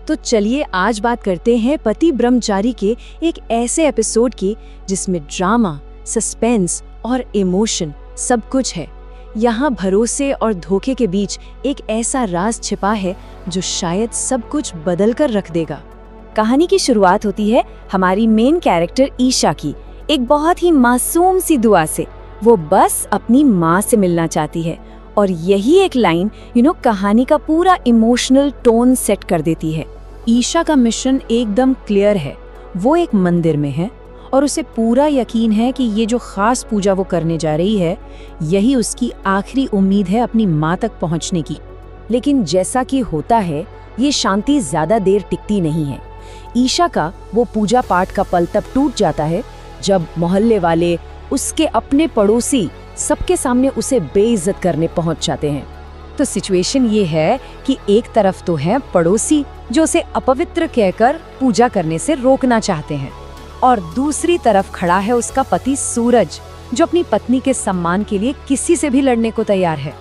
तो चलिए आज बात करते हैं पति ब्रह्मचारी के एक ऐसे एपिसोड की जिसमें ड्रामा, सस्पेंस और इमोशन सब कुछ है। यहाँ भरोसे और धोखे के बीच एक ऐसा राज छिपा है जो शायद सब कुछ बदल कर रख देगा। कहानी की शुरुआत होती है हमारी मेन कैरेक्टर ईशा की एक बहुत ही मासूम सी दुआ से। वो बस अपनी माँ से मिलना चाहती है और यही एक लाइन कहानी का पूरा इमोशनल टोन सेट कर देती है। ईशा का मिशन एकदम क्लियर है। वो एक मंदिर में है और उसे पूरा यकीन है कि ये जो खास पूजा वो करने जा रही है यही उसकी आखिरी उम्मीद है अपनी माँ तक पहुँचने की। लेकिन जैसा कि होता है ये शांति ज्यादा देर टिकती नहीं है। ईशा का वो पूजा पाठ का पल तब टूट जाता है जब मोहल्ले वाले, उसके अपने पड़ोसी सबके सामने उसे बेइज्जत करने पहुंच जाते हैं। तो सिचुएशन ये है कि एक तरफ तो है पड़ोसी जो उसे अपवित्र कहकर पूजा करने से रोकना चाहते हैं और दूसरी तरफ खड़ा है उसका पति सूरज जो अपनी पत्नी के सम्मान के लिए किसी से भी लड़ने को तैयार है।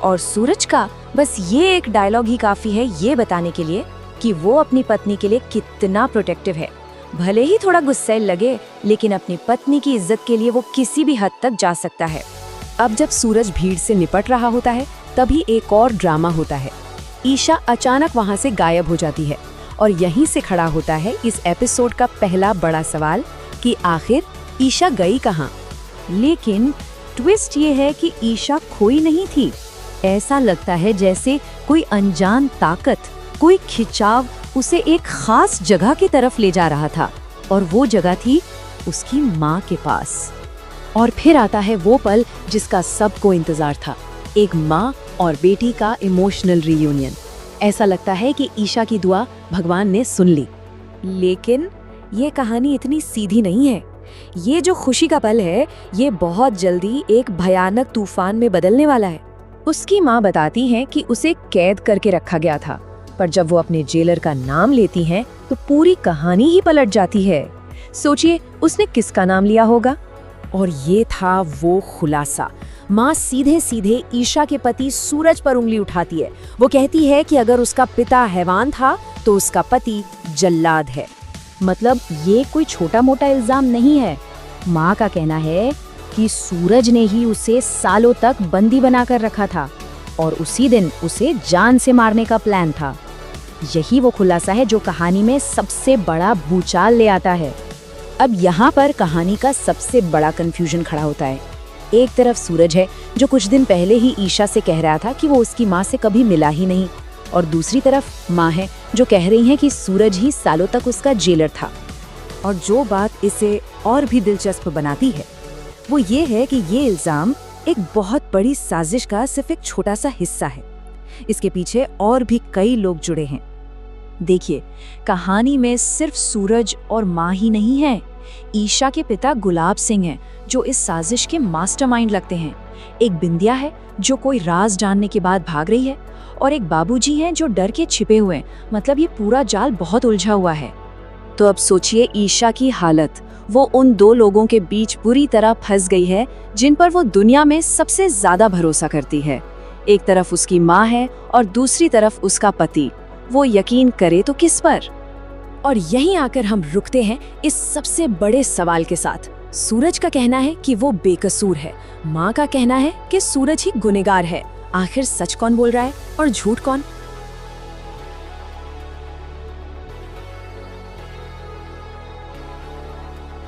और सूरज का बस ये एक डायलॉग ही काफी है ये बताने के लिए कि वो अपनी पत्नी के लिए कितना प्रोटेक्टिव है। भले ही थोड़ा गुस्सैल लगे लेकिन अपनी पत्नी की इज्जत के लिए वो किसी भी हद तक जा सकता है। अब जब सूरज भीड़ से निपट रहा होता है तभी एक और ड्रामा होता है। ईशा अचानक वहां से गायब हो जाती है और यहीं से खड़ा होता है इस एपिसोड का पहला बड़ा सवाल कि आखिर ईशा गई कहाँ। लेकिन ट्विस्ट ये है कि ईशा खोई नहीं थी। ऐसा लगता है जैसे कोई अनजान ताकत, कोई खिंचाव उसे एक खास जगह की तरफ ले जा रहा था और वो जगह थी उसकी माँ के पास। और फिर आता है वो पल जिसका सबको इंतजार था, एक माँ और बेटी का इमोशनल रियूनियन। ऐसा लगता है कि ईशा की दुआ भगवान ने सुन ली। लेकिन ये कहानी इतनी सीधी नहीं है। ये जो खुशी का पल है ये बहुत जल्दी एक भयानक तूफान में बदलने वाला है। उसकी माँ बताती है कि उसे कैद करके रखा गया था, पर जब वो अपने जेलर का नाम लेती हैं तो पूरी कहानी ही पलट जाती है। सोचिए उसने किसका नाम लिया होगा। और ये था वो खुलासा। माँ सीधे सीधे ईशा के पति सूरज पर उंगली उठाती है। वो कहती है कि अगर उसका पिता हैवान था तो उसका पति जल्लाद है। मतलब ये कोई छोटा मोटा इल्जाम नहीं है। माँ का कहना है कि सूरज ने ही उसे सालों तक बंदी बनाकर रखा था और उसी दिन उसे जान से मारने का प्लान था। यही वो खुलासा है जो कहानी में सबसे बड़ा भूचाल ले आता है। अब यहाँ पर कहानी का सबसे बड़ा कंफ्यूजन खड़ा होता है। एक तरफ सूरज है जो कुछ दिन पहले ही ईशा से कह रहा था कि वो उसकी माँ से कभी मिला ही नहीं, और दूसरी तरफ माँ है जो कह रही है कि सूरज ही सालों तक उसका जेलर था। और जो बात इसे और भी दिलचस्प बनाती है वो ये है कि ये इल्जाम एक बहुत बड़ी साजिश का सिर्फ एक छोटा सा हिस्सा है। इसके पीछे और भी कई लोग जुड़े हैं। देखिए, कहानी में सिर्फ सूरज और माँ ही नहीं है। ईशा के पिता गुलाब सिंह हैं जो इस साजिश के मास्टरमाइंड लगते हैं। एक बिंदिया है जो कोई राज जानने के बाद भाग रही है और एक बाबूजी हैं जो डर के छिपे हुए हैं। मतलब ये पूरा जाल बहुत उलझा हुआ है। तो अब सोचिए ईशा की हालत। वो उन दो लोगों के बीच बुरी तरह फंस गई है जिन पर वो दुनिया में सबसे ज्यादा भरोसा करती है। एक तरफ उसकी माँ है और दूसरी तरफ उसका पति। वो यकीन करे तो किस पर। और यहीं आकर हम रुकते हैं इस सबसे बड़े सवाल के साथ। सूरज का कहना है कि वो बेकसूर है, माँ का कहना है कि सूरज ही गुनहगार है। आखिर सच कौन बोल रहा है और झूठ कौन?